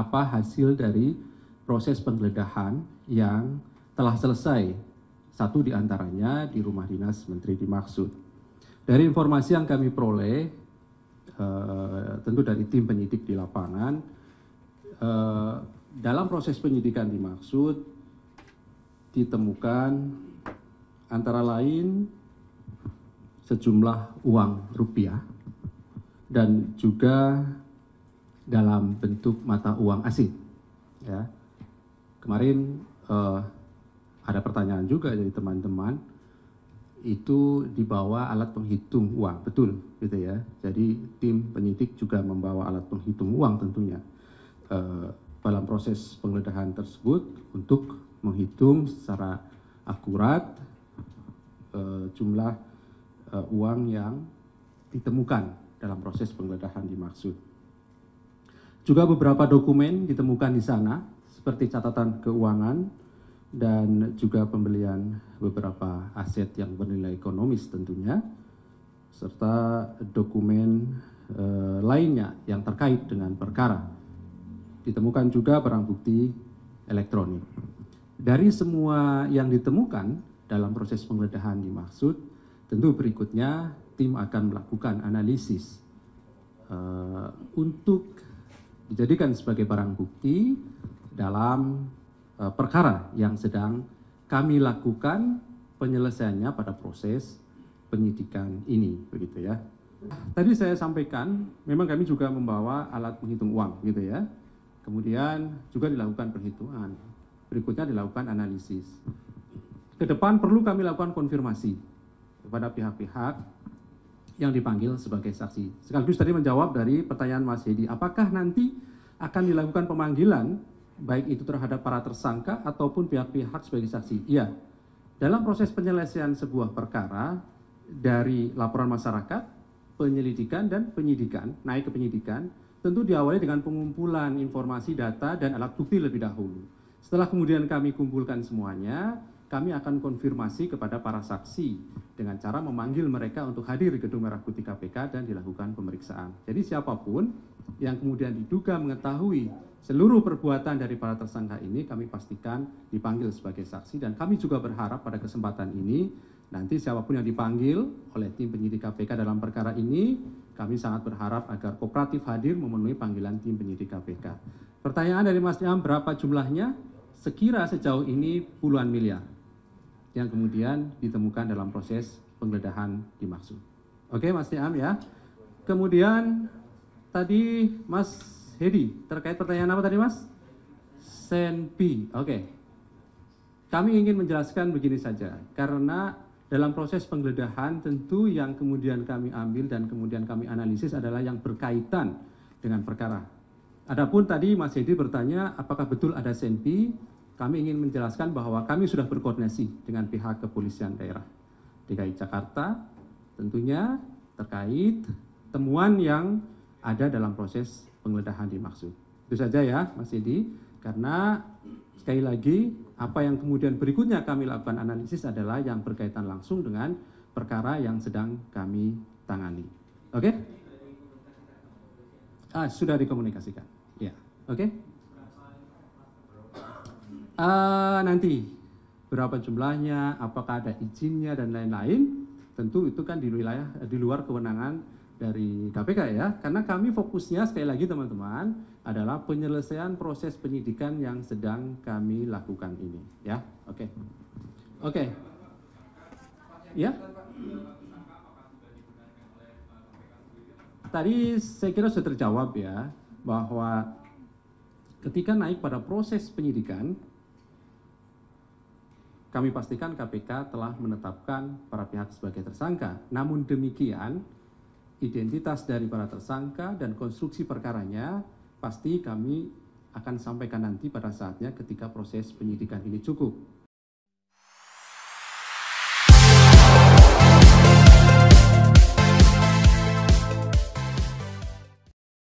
apa hasil dari proses penggeledahan yang telah selesai, satu diantaranya di rumah dinas Menteri dimaksud. Dari informasi yang kami peroleh, tentu dari tim penyidik di lapangan, dalam proses penyidikan dimaksud ditemukan antara lain sejumlah uang rupiah dan juga dalam bentuk mata uang asing. Ya. Kemarin ada pertanyaan juga dari teman-teman, itu dibawa alat penghitung uang, betul gitu ya. Jadi tim penyidik juga membawa alat penghitung uang tentunya dalam proses penggeledahan tersebut untuk menghitung secara akurat jumlah uang yang ditemukan dalam proses penggeledahan dimaksud. Juga beberapa dokumen ditemukan di sana, seperti catatan keuangan dan juga pembelian beberapa aset yang bernilai ekonomis tentunya, serta dokumen lainnya yang terkait dengan perkara. Ditemukan juga barang bukti elektronik. Dari semua yang ditemukan dalam proses penggeledahan dimaksud, tentu berikutnya tim akan melakukan analisis untuk dijadikan sebagai barang bukti dalam perkara yang sedang kami lakukan penyelesaiannya pada proses penyidikan ini, begitu ya. Tadi saya sampaikan, memang kami juga membawa alat penghitung uang, gitu ya. Kemudian juga dilakukan perhitungan, berikutnya dilakukan analisis. Ke depan perlu kami lakukan konfirmasi kepada pihak-pihak yang dipanggil sebagai saksi. Sekaligus tadi menjawab dari pertanyaan Mas Hedi, apakah nanti akan dilakukan pemanggilan baik itu terhadap para tersangka ataupun pihak-pihak sebagai saksi? Iya. Dalam proses penyelesaian sebuah perkara dari laporan masyarakat, penyelidikan dan penyidikan, naik ke penyidikan, tentu diawali dengan pengumpulan informasi, data dan alat bukti lebih dahulu. Setelah kemudian kami kumpulkan semuanya, kami akan konfirmasi kepada para saksi dengan cara memanggil mereka untuk hadir di Gedung Merah Putih KPK dan dilakukan pemeriksaan. Jadi siapapun yang kemudian diduga mengetahui seluruh perbuatan dari para tersangka ini, kami pastikan dipanggil sebagai saksi, dan kami juga berharap pada kesempatan ini nanti siapapun yang dipanggil oleh tim penyidik KPK dalam perkara ini, kami sangat berharap agar kooperatif hadir memenuhi panggilan tim penyidik KPK. Pertanyaan dari Mas Niam, berapa jumlahnya? Sekira sejauh ini puluhan miliar yang kemudian ditemukan dalam proses penggeledahan dimaksud. Oke Mas Niam ya. Kemudian tadi Mas Hedi, terkait pertanyaan apa tadi Mas? Senpi, oke. Kami ingin menjelaskan begini saja, karena dalam proses penggeledahan tentu yang kemudian kami ambil dan kemudian kami analisis adalah yang berkaitan dengan perkara. Adapun tadi Mas Hedi bertanya apakah betul ada senpi, kami ingin menjelaskan bahwa kami sudah berkoordinasi dengan pihak kepolisian daerah DKI Jakarta tentunya terkait temuan yang ada dalam proses penggeledahan dimaksud. Itu saja ya Mas Hedi, karena sekali lagi apa yang kemudian berikutnya kami lakukan analisis adalah yang berkaitan langsung dengan perkara yang sedang kami tangani. Oke? Sudah dikomunikasikan. Ya, oke? Nanti berapa jumlahnya, apakah ada izinnya dan lain-lain, tentu itu kan di luar kewenangan dari KPK ya, karena kami fokusnya sekali lagi teman-teman adalah penyelesaian proses penyidikan yang sedang kami lakukan ini ya. Oke. Ya. Tadi saya kira sudah terjawab ya, bahwa ketika naik pada proses penyidikan, kami pastikan KPK telah menetapkan para pihak sebagai tersangka. Namun demikian, identitas dari para tersangka dan konstruksi perkaranya pasti kami akan sampaikan nanti pada saatnya ketika proses penyidikan ini cukup.